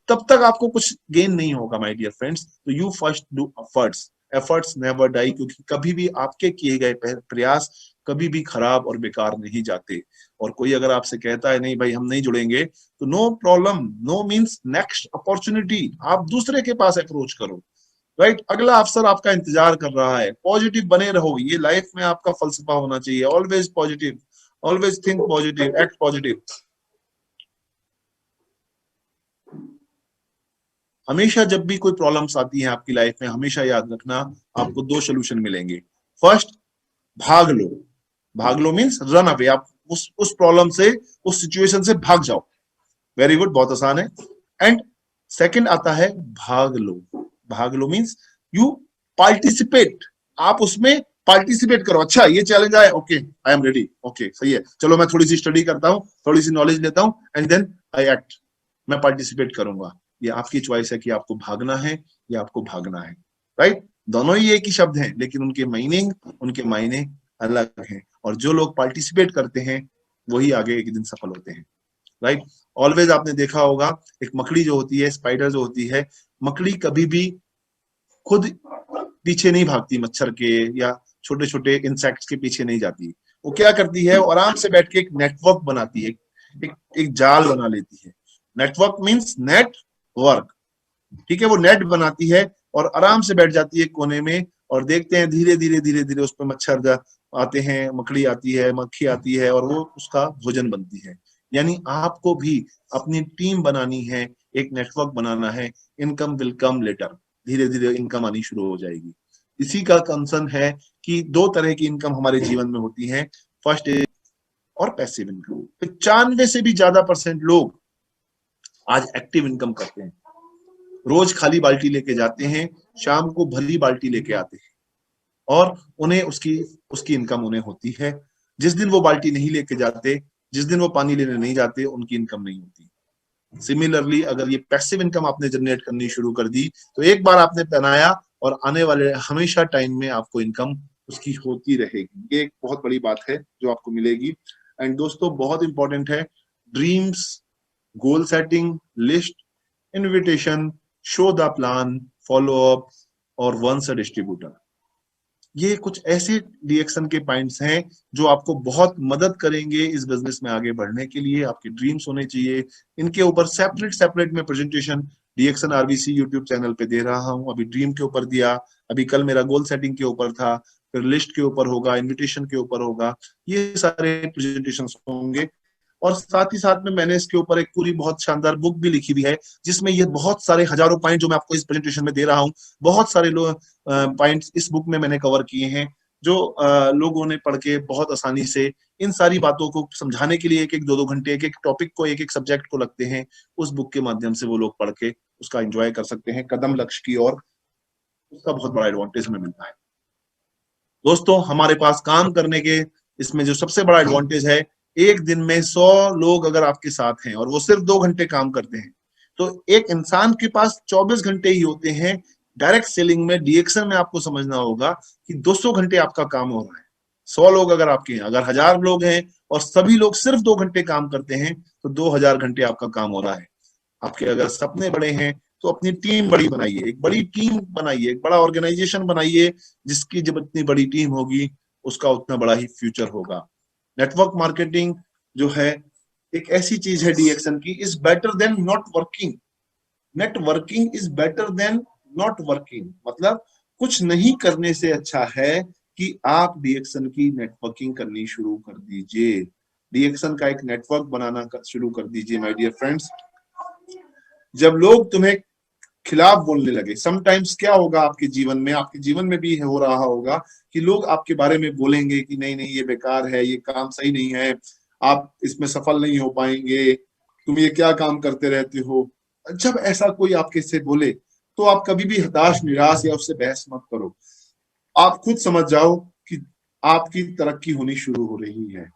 तब तक आपको कुछ गेन नहीं होगा माय डियर फ्रेंड्स। तो you first do efforts, efforts never die, क्योंकि कभी भी आपके किए गए प्रयास कभी भी खराब और बेकार नहीं जाते। और कोई अगर आपसे कहता है नहीं भाई हम नहीं जुड़ेंगे, तो no problem, no means next opportunity, आप दूसरे के पास अप्रोच करो, राइट? अगला अवसर आपका इंतजार कर रहा है। पॉजिटिव बने रहो, ये लाइफ में आपका फलसफा होना चाहिए। Always positive, always think positive, act positive. हमेशा जब भी कोई प्रॉब्लम्स आती है आपकी लाइफ में, हमेशा याद रखना आपको 2 सोल्यूशन मिलेंगे। फर्स्ट, भाग लो। भाग लो मीन्स रन अवे, आप उस प्रॉब्लम से, उस सिचुएशन से भाग जाओ। वेरी गुड, बहुत आसान है। एंड सेकंड आता है भाग लो। भाग लो मीन्स यू पार्टिसिपेट, आप उसमें पार्टिसिपेट करो। अच्छा ये चैलेंज आए, okay I am ready, okay सही है, चलो मैं थोड़ी सी स्टडी करता हूँ, थोड़ी सी नॉलेज लेता हूँ, एंड देन आई एक्ट, मैं पार्टिसिपेट करूंगा। ये आपकी चॉइस है कि आपको भागना है या आपको भागना है, राइट? दोनों ही एक ही शब्द हैं, लेकिन उनके मीनिंग, उनके मायने अलग हैं। और जो लोग पार्टिसिपेट करते हैं वही आगे एक दिन सफल होते हैं, राइट? ऑलवेज आपने देखा होगा, एक मकड़ी जो होती है, स्पाइडर जो होती है, मकड़ी कभी भी खुद पीछे नहीं भागती, मच्छर के या छोटे छोटे इंसेक्ट्स के पीछे नहीं जाती। वो क्या करती है, वो आराम से बैठ के एक नेटवर्क बनाती है, एक जाल बना लेती है। नेटवर्क मीन्स नेट वर्क, ठीक है? वो नेट बनाती है और आराम से बैठ जाती है कोने में, और देखते हैं धीरे धीरे धीरे धीरे उस पर मच्छर आते हैं, मकड़ी आती है, मक्खी आती है, और वो उसका भोजन बनती है। यानी आपको भी अपनी टीम बनानी है, एक नेटवर्क बनाना है। इनकम विल कम लेटर, धीरे धीरे इनकम आनी शुरू हो जाएगी। इसी का कंसर्न है कि 2 तरह की इनकम हमारे जीवन में होती है, फर्स्ट और पैसिव इनकम। 95 से भी ज्यादा % लोग आज एक्टिव इनकम करते हैं। रोज खाली बाल्टी लेके जाते हैं, शाम को भली बाल्टी लेके आते हैं, और उन्हें उसकी उसकी इनकम उन्हें होती है। जिस दिन वो बाल्टी नहीं लेके जाते, जिस दिन वो पानी लेने नहीं जाते, उनकी इनकम नहीं होती। सिमिलरली अगर ये पैसिव इनकम आपने जनरेट करनी शुरू कर दी तो एक बार आपने पहनाया और आने वाले हमेशा टाइम में आपको इनकम उसकी होती रहेगी। ये एक बहुत बड़ी बात है जो आपको मिलेगी। एंड दोस्तों बहुत इंपॉर्टेंट है, dreams, goal setting, list, invitation, show the plan, follow up और वंस अ डिस्ट्रीब्यूटर। ये कुछ ऐसे डीएक्शन के पॉइंट्स हैं जो आपको बहुत मदद करेंगे इस बिजनेस में आगे बढ़ने के लिए। आपके ड्रीम्स होने चाहिए, इनके ऊपर सेपरेट में प्रेजेंटेशन डीएक्शन आरबीसी यूट्यूब चैनल पे दे रहा हूं। अभी ड्रीम के ऊपर दिया, अभी कल मेरा गोल सेटिंग के ऊपर था, फिर लिस्ट के ऊपर होगा, इन्विटेशन के ऊपर होगा, ये सारे प्रेजेंटेशन होंगे। और साथ ही साथ में मैंने इसके ऊपर एक पूरी बहुत शानदार बुक भी लिखी हुई है जिसमें ये बहुत सारे हजारों पॉइंट जो मैं आपको इस प्रेजेंटेशन में दे रहा हूं, बहुत सारे पॉइंट्स इस बुक में मैंने कवर किए हैं जो लोगों ने पढ़ के बहुत आसानी से इन सारी बातों को समझाने के लिए एक एक 2-2 घंटे एक एक टॉपिक को एक एक सब्जेक्ट को लगते हैं, उस बुक के माध्यम से वो लोग पढ़ के उसका एंजॉय कर सकते हैं कदम लक्ष्य की ओर। उसका बहुत बड़ा एडवांटेज हमें मिलता है। दोस्तों हमारे पास काम करने के इसमें जो सबसे बड़ा एडवांटेज है, एक दिन में 100 लोग अगर आपके साथ हैं और वो सिर्फ 2 घंटे काम करते हैं तो एक इंसान के पास 24 घंटे ही होते हैं। डायरेक्ट सेलिंग में, डीएक्शन में आपको समझना होगा कि 200 घंटे आपका काम हो रहा है। 100 लोग अगर आपके हैं, अगर 1000 लोग हैं और सभी लोग सिर्फ 2 घंटे काम करते हैं तो 2000 घंटे आपका काम हो रहा है। आपके अगर सपने बड़े हैं तो अपनी टीम बड़ी बनाइए, एक बड़ी टीम बनाइए, एक बड़ा ऑर्गेनाइजेशन बनाइए, जिसकी जब इतनी बड़ी टीम होगी उसका उतना बड़ा ही फ्यूचर होगा। नेटवर्क मार्केटिंग जो है एक ऐसी चीज है डीएक्शन की, is better than not working. Networking is better than not working, मतलब कुछ नहीं करने से अच्छा है कि आप डीएक्शन की नेटवर्किंग करनी शुरू कर दीजिए। डीएक्शन का एक नेटवर्क बनाना शुरू कर दीजिए माय डियर फ्रेंड्स। जब लोग तुम्हें खिलाफ बोलने लगे, समटाइम्स क्या होगा आपके जीवन में भी हो रहा होगा कि लोग आपके बारे में बोलेंगे कि नहीं नहीं ये बेकार है, ये काम सही नहीं है, आप इसमें सफल नहीं हो पाएंगे, तुम ये क्या काम करते रहते हो। जब ऐसा कोई आपके से बोले तो आप कभी भी हताश, निराश या उससे बहस मत करो। आप खुद समझ जाओ कि आपकी तरक्की होनी शुरू हो रही है।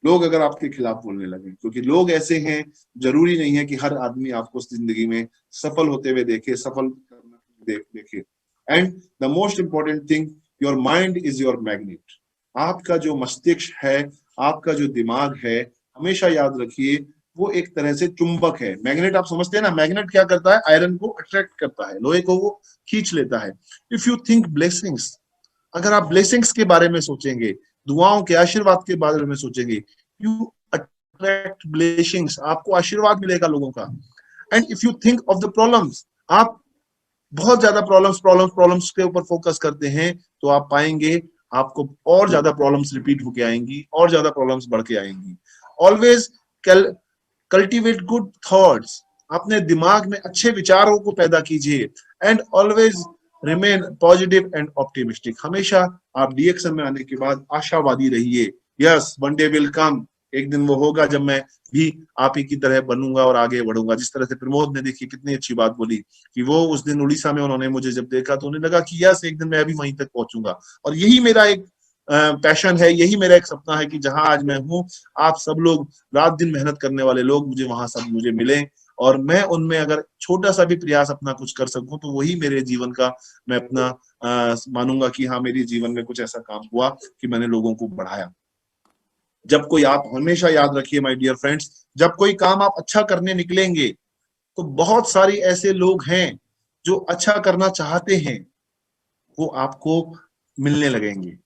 लोग अगर आपके खिलाफ बोलने लगे, क्योंकि लोग ऐसे हैं, जरूरी नहीं है कि हर आदमी आपको जिंदगी में सफल होते हुए देखे, सफल करना देखे। And the most important thing, your mind is your magnet. आपका जो मस्तिष्क है, आपका जो दिमाग है, हमेशा याद रखिए वो एक तरह से चुंबक है। मैग्नेट आप समझते हैं ना, मैग्नेट क्या करता है, आयरन को अट्रैक्ट करता है, लोहे को वो खींच लेता है। इफ यू थिंक ब्लेसिंग्स, अगर आप ब्लेसिंग्स के बारे में सोचेंगे, दुआओं के, आशीर्वाद के बारे में सोचेंगे, यू अट्रैक्ट ब्लेसिंग्स, आपको आशीर्वाद मिलेगा लोगों का। And if you think of the problems, आप बहुत ज्यादा प्रॉब्लम्स के ऊपर फोकस करते हैं तो आप पाएंगे आपको और ज्यादा प्रॉब्लम्स रिपीट होके आएंगी, और ज्यादा प्रॉब्लम्स बढ़ के आएंगी। ऑलवेज कल्टिवेट गुड थॉट्स, अपने दिमाग में अच्छे विचारों को पैदा कीजिए। And always remain positive and optimistic, हमेशा आप डीएक्शन में आने के बाद आशावादी रहिए। Yes, one day will come, एक दिन वो होगा जब मैं भी आप ही की तरह बनूंगा और आगे बढ़ूंगा। जिस तरह से प्रमोद ने देखी कितनी अच्छी बात बोली कि वो उस दिन उड़ीसा में उन्होंने मुझे जब देखा तो उन्हें लगा कि यस एक दिन मैं भी वहीं तक पहुंचूंगा। और यही मेरा एक पैशन है, यही मेरा एक सपना है कि जहां आज मैं हूं, आप सब लोग रात दिन मेहनत करने वाले लोग मुझे वहां सब मुझे मिले, और मैं उनमें अगर छोटा सा भी प्रयास अपना कुछ कर सकूं तो वही मेरे जीवन का मैं अपना मानूंगा कि हाँ मेरे जीवन में कुछ ऐसा काम हुआ कि मैंने लोगों को बढ़ाया। जब कोई, आप हमेशा याद रखिए माय डियर फ्रेंड्स, जब कोई काम आप अच्छा करने निकलेंगे तो बहुत सारी ऐसे लोग हैं जो अच्छा करना चाहते हैं, वो आपको मिलने लगेंगे।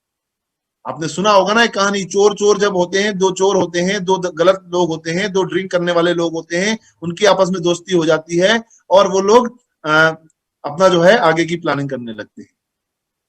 आपने सुना होगा ना एक कहानी, चोर चोर जब होते हैं, दो चोर होते हैं, दो गलत लोग होते हैं, दो ड्रिंक करने वाले लोग होते हैं, उनकी आपस में दोस्ती हो जाती है और वो लोग अपना जो है आगे की प्लानिंग करने लगते हैं।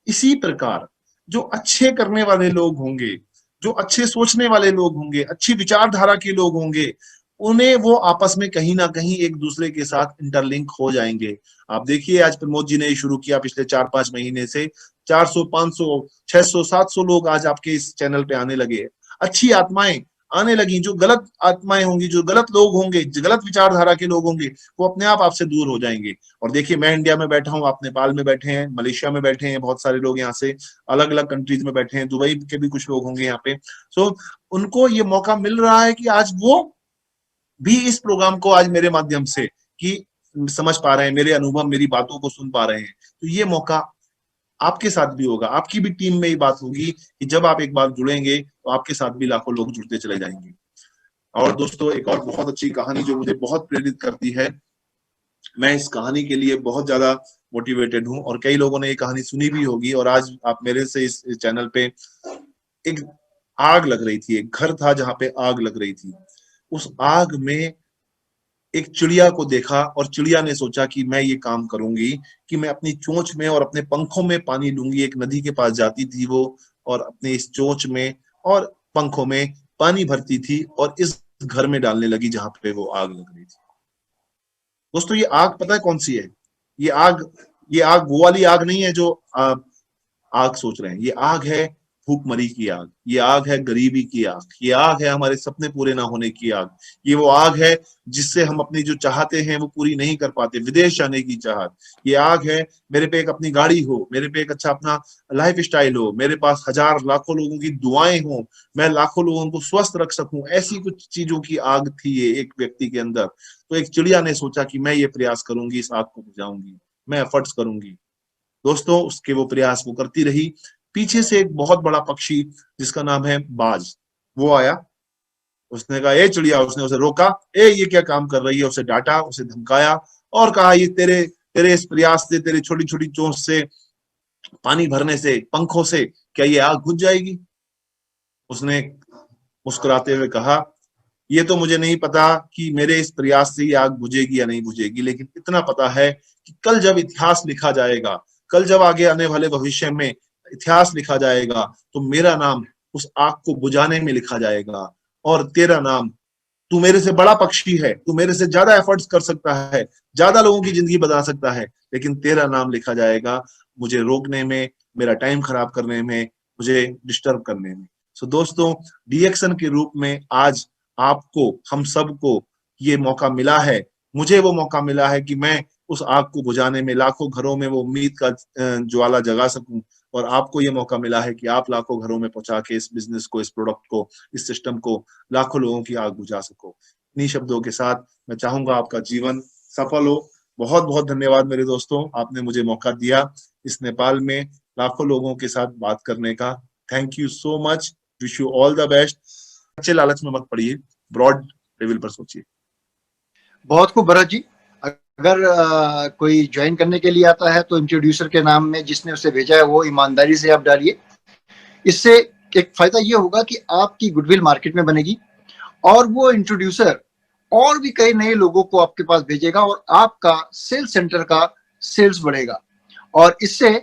इसी प्रकार जो अच्छे करने वाले लोग होंगे, जो अच्छे सोचने वाले लोग होंगे, अच्छी विचारधारा के लोग होंगे, उन्हें वो आपस में कहीं ना कहीं एक दूसरे के साथ इंटरलिंक हो जाएंगे। आप देखिए आज प्रमोद जी ने शुरू किया पिछले 4-5 महीने से, 400, 500, 600, 700 लोग आज आपके इस चैनल पे आने लगे। अच्छी आत्माएं आने लगी, जो गलत आत्माएं होंगी, जो गलत लोग होंगे, जो गलत विचारधारा के लोग होंगे, वो अपने आप आपसे दूर हो जाएंगे। और देखिए मैं इंडिया में बैठा हूँ, आप नेपाल में बैठे हैं, मलेशिया में बैठे हैं, बहुत सारे लोग यहाँ से अलग अलग कंट्रीज में बैठे हैं, दुबई के भी कुछ लोग होंगे यहाँ पे। सो उनको ये मौका मिल रहा है कि आज वो भी इस प्रोग्राम को आज मेरे माध्यम से कि समझ पा रहे हैं, मेरे अनुभव, मेरी बातों को सुन पा रहे हैं, तो ये मौका आपके साथ भी होगा। आपकी भी टीम में ये बात होगी कि जब आप एक बार जुड़ेंगे तो आपके साथ भी लाखों लोग जुड़ते चले जाएंगे। और दोस्तों, एक और बहुत अच्छी कहानी जो मुझे बहुत प्रेरित करती है, मैं इस कहानी के लिए बहुत ज्यादा मोटिवेटेड हूँ, और कई लोगों ने ये कहानी सुनी भी होगी। और आज आप मेरे से इस चैनल पे, एक आग लग रही थी, एक घर था जहां पे आग लग रही थी। उस आग में एक चिड़िया को देखा, और चिड़िया ने सोचा कि मैं ये काम करूंगी कि मैं अपनी चोंच में और अपने पंखों में पानी लूंगी। एक नदी के पास जाती थी वो, और अपने इस चोंच में और पंखों में पानी भरती थी, और इस घर में डालने लगी जहां पे वो आग लग रही थी। दोस्तों, ये आग पता है कौन सी है? ये आग ये आग वो वाली आग नहीं है जो आप आग सोच रहे हैं। ये आग है भूखमरी की आग, ये आग है गरीबी की आग, ये आग है हमारे सपने पूरे ना होने की आग। ये वो आग है जिससे हम अपनी जो चाहते हैं वो पूरी नहीं कर पाते, विदेश जाने की चाहत। ये आग है मेरे पे एक अपनी गाड़ी हो, मेरे पे एक अच्छा अपना लाइफ स्टाइल हो, मेरे पास हजार लाखों लोगों की दुआएं हो, मैं लाखों लोगों को स्वस्थ रख सकूं। ऐसी कुछ चीजों की आग थी ये एक व्यक्ति के अंदर। तो एक चिड़िया ने सोचा कि मैं ये प्रयास करूंगी, इस आग को बुझाऊंगी, मैं एफर्ट्स करूंगी। दोस्तों, उसके वो प्रयास वो करती रही। पीछे से एक बहुत बड़ा पक्षी जिसका नाम है बाज, वो आया। उसने कहा, ए चिड़िया, उसने उसे रोका, ए ये क्या काम कर रही है, उसे डांटा, उसे धमकाया, और कहा, ये तेरे तेरे इस प्रयास से, तेरे छोटी छोटी चोंच से, पानी भरने से, पंखों से क्या ये आग बुझ जाएगी? उसने मुस्कुराते हुए कहा, ये तो मुझे नहीं पता कि मेरे इस प्रयास से ये आग बुझेगी या नहीं बुझेगी, लेकिन इतना पता है कि कल जब इतिहास लिखा जाएगा, कल जब आगे आने वाले भविष्य में इतिहास लिखा जाएगा, तो मेरा नाम उस आग को बुझाने में लिखा जाएगा, और तेरा नाम, तू मेरे से बड़ा पक्षी है, तू मेरे से ज्यादा एफर्ट्स कर सकता है, ज्यादा लोगों की जिंदगी बदल सकता है, लेकिन तेरा नाम लिखा जाएगा मुझे रोकने में, मेरा टाइम खराब करने में, मुझे डिस्टर्ब करने में। सो दोस्तों, डीएक्शन के रूप में आज आपको, हम सबको ये मौका मिला है, मुझे वो मौका मिला है कि मैं उस आग को बुझाने में, लाखों घरों में वो उम्मीद का ज्वाला जगा सकूं। और आपको ये मौका मिला है कि आप लाखों घरों में पहुंचा के इस बिजनेस को, इस प्रोडक्ट को, इस सिस्टम को, लाखों लोगों की आग बुझा सको। इन्हीं शब्दों के साथ मैं चाहूंगा आपका जीवन सफल हो। बहुत बहुत धन्यवाद मेरे दोस्तों, आपने मुझे मौका दिया इस नेपाल में लाखों लोगों के साथ बात करने का। Thank you so much. Wish you all the best. अच्छे लालच में मत पड़िए, ब्रॉड लेवल पर सोचिए। बहुत खूब भरत जी। अगर कोई ज्वाइन करने के लिए आता है तो इंट्रोड्यूसर के नाम में जिसने उसे भेजा है वो ईमानदारी से आप डालिए। इससे एक फायदा ये होगा कि आपकी गुडविल मार्केट में बनेगी, और वो इंट्रोड्यूसर और भी कई नए लोगों को आपके पास भेजेगा, और आपका सेल्स सेंटर का सेल्स बढ़ेगा, और इससे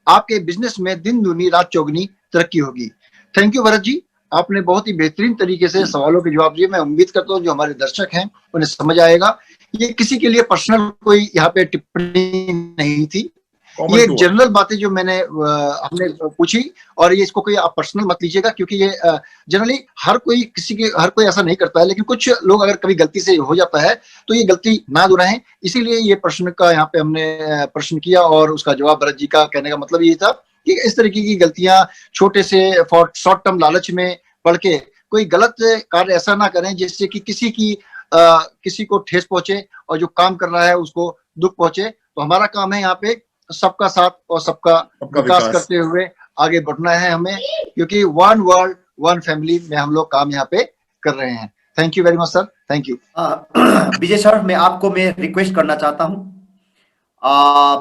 आपके बिजनेस में दिन दूनी रात चौगनी तरक्की होगी। थैंक यू भरत जी, आपने बहुत ही बेहतरीन तरीके से सवालों के जवाब दिए। मैं उम्मीद करता हूँ जो हमारे दर्शक हैं उन्हें समझ आएगा। ये किसी के लिए पर्सनल कोई यहाँ पे टिप्पणी नहीं थी, ये जनरल बातें जो मैंने हमने पूछी, और ये इसको कोई आप पर्सनल मत लीजिएगा, क्योंकि ये जनरली हर कोई ऐसा नहीं करता है, लेकिन कुछ लोग अगर कभी गलती से हो जाता है तो ये गलती ना दोहराएं। इसीलिए ये प्रश्न का यहाँ पे हमने प्रश्न किया, और उसका जवाब भरत जी का कहने का मतलब ये था कि इस तरीके की गलतियां छोटे से शॉर्ट टर्म लालच में पड़ के कोई गलत कार्य ऐसा ना करें जिससे कि किसी को ठेस पहुंचे और जो काम कर रहा है उसको दुख पहुंचे। तो हमारा काम है यहाँ पे सबका साथ और सबका विकास करते हुए आगे बढ़ना है हमें, क्योंकि वन वर्ल्ड वन फैमिली में हम लोग काम यहाँ पे कर रहे हैं। Thank you very much sir, thank you. Vijay sir, मैं रिक्वेस्ट करना चाहता हूँ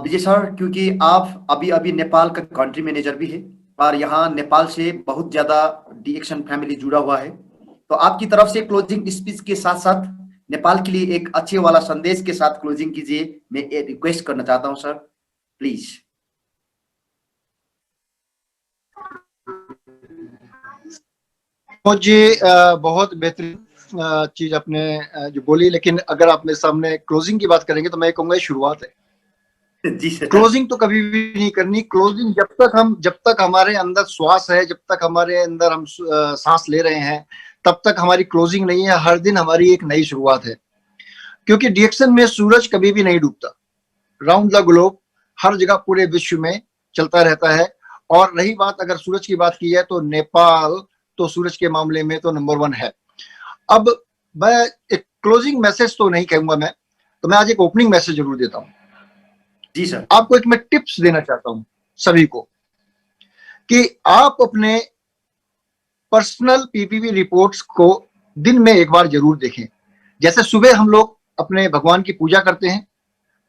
विजय सर, क्योंकि आप अभी अभी नेपाल का कंट्री मैनेजर भी है, और यहाँ नेपाल से बहुत ज्यादा डीएक्शन फैमिली जुड़ा हुआ है, तो आपकी तरफ से क्लोजिंग स्पीच के साथ साथ नेपाल के लिए एक अच्छे वाला संदेश के साथ क्लोजिंग कीजिए। मैं रिक्वेस्ट करना चाहता हूँ सर, प्लीज। मुझे बहुत बेहतरीन चीज आपने जो बोली, लेकिन अगर आप मेरे सामने क्लोजिंग की बात करेंगे तो मैं कहूंगा शुरुआत है जी सर। क्लोजिंग तो कभी भी नहीं करनी। क्लोजिंग जब तक हमारे अंदर श्वास है, जब तक हमारे अंदर हम सांस ले रहे हैं, तब तक हमारी क्लोजिंग नहीं है। हर दिन हमारी एक नई शुरुआत है, क्योंकि डीएक्शन में सूरज कभी भी नहीं डूबता। राउंड द ग्लोब हर जगह पूरे विश्व में चलता रहता है। और रही बात अगर सूरज की बात की है तो नेपाल तो सूरज के मामले में तो नंबर 1 है। अब मैं एक क्लोजिंग मैसेज तो नहीं कहूंगा मैं, तो मैं आज एक ओपनिंग मैसेज जरूर देता हूं। जी सर। आपको एक मैं टिप्स देना चाहता हूं सभी को कि आप अपने पर्सनल पीपीवी रिपोर्ट्स को दिन में एक बार जरूर देखें। जैसे सुबह हम लोग अपने भगवान की पूजा करते हैं,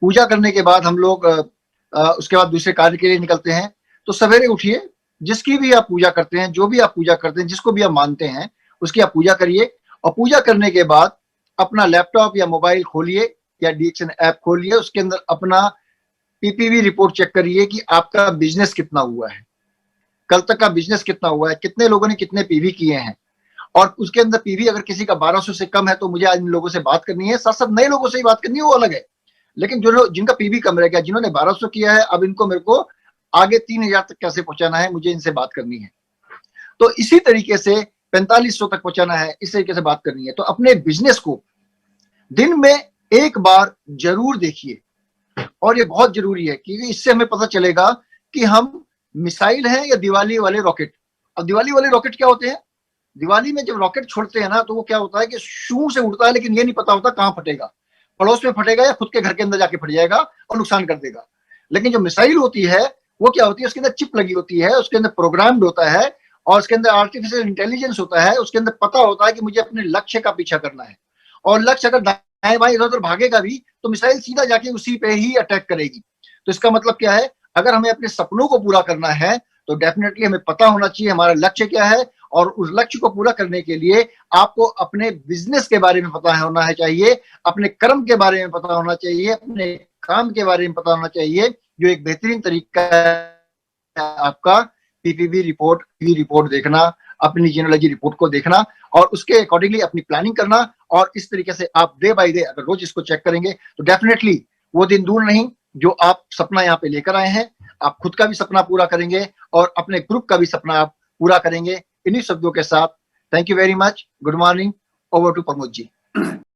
पूजा करने के बाद हम लोग उसके बाद दूसरे कार्य के लिए निकलते हैं। तो सवेरे उठिए, जिसकी भी आप पूजा करते हैं, जो भी आप पूजा करते हैं, जिसको भी आप मानते हैं, उसकी आप पूजा करिए। और पूजा करने के बाद अपना लैपटॉप या मोबाइल खोलिए या डीएक्शन ऐप खोलिए, उसके अंदर अपना पीपीवी रिपोर्ट चेक करिए कि आपका बिजनेस कितना हुआ है, कल तक का बिजनेस कितना हुआ है, कितने लोगों ने कितने पीवी किए हैं। और उसके अंदर पीवी अगर किसी का 1200 से कम है तो मुझे आज इन लोगों से बात करनी है, साथ साथ नए लोगों से ही बात करनी है, वो अलग है। लेकिन जो लोग जिनका पीवी कम रह गया, जिन्होंने 1200 किया है, अब इनको मेरे को आगे 3000 तक कैसे पहुंचाना है, मुझे इनसे बात करनी है। तो इसी तरीके से 4500 तक पहुंचाना है, इस तरीके से बात करनी है। तो अपने बिजनेस को दिन में एक बार जरूर देखिए, और ये बहुत जरूरी है क्योंकि इससे हमें पता चलेगा कि हम मिसाइल हैं या दिवाली वाले रॉकेट। अब दिवाली वाले रॉकेट क्या होते हैं? दिवाली में जब रॉकेट छोड़ते हैं ना, तो वो क्या होता है कि शू से उड़ता है, लेकिन ये नहीं पता होता कहां फटेगा, पड़ोस में फटेगा या खुद के घर के अंदर जाके फट जाएगा और नुकसान कर देगा। लेकिन जो मिसाइल होती है वो क्या होती है, उसके अंदर चिप लगी होती है, उसके अंदर प्रोग्राम्ड होता है, और उसके अंदर आर्टिफिशियल इंटेलिजेंस होता है, उसके अंदर पता होता है कि मुझे अपने लक्ष्य का पीछा करना है। और लक्ष्य अगर दाएं बाएं इधर उधर भागेगा भी तो मिसाइल सीधा जाके उसी पे ही अटैक करेगी। तो इसका मतलब क्या है, अगर हमें अपने सपनों को पूरा करना है तो डेफिनेटली हमें पता होना चाहिए हमारा लक्ष्य क्या है, और उस लक्ष्य को पूरा करने के लिए आपको अपने बिजनेस के बारे में पता होना है चाहिए, अपने कर्म के बारे में पता होना चाहिए, अपने काम के बारे में पता होना चाहिए, जो एक बेहतरीन तरीका है आपका पीपीवी रिपोर्ट देखना, अपनी जीनोलॉजी रिपोर्ट को देखना और उसके अकॉर्डिंगली अपनी प्लानिंग करना। और इस तरीके से आप डे बाय डे अगर रोज इसको चेक करेंगे तो डेफिनेटली वो दिन दूर नहीं जो आप सपना यहाँ पे लेकर आए हैं। आप खुद का भी सपना पूरा करेंगे और अपने ग्रुप का भी सपना आप पूरा करेंगे। इन्हीं शब्दों के साथ thank you very much, good morning, over to Pramod ji.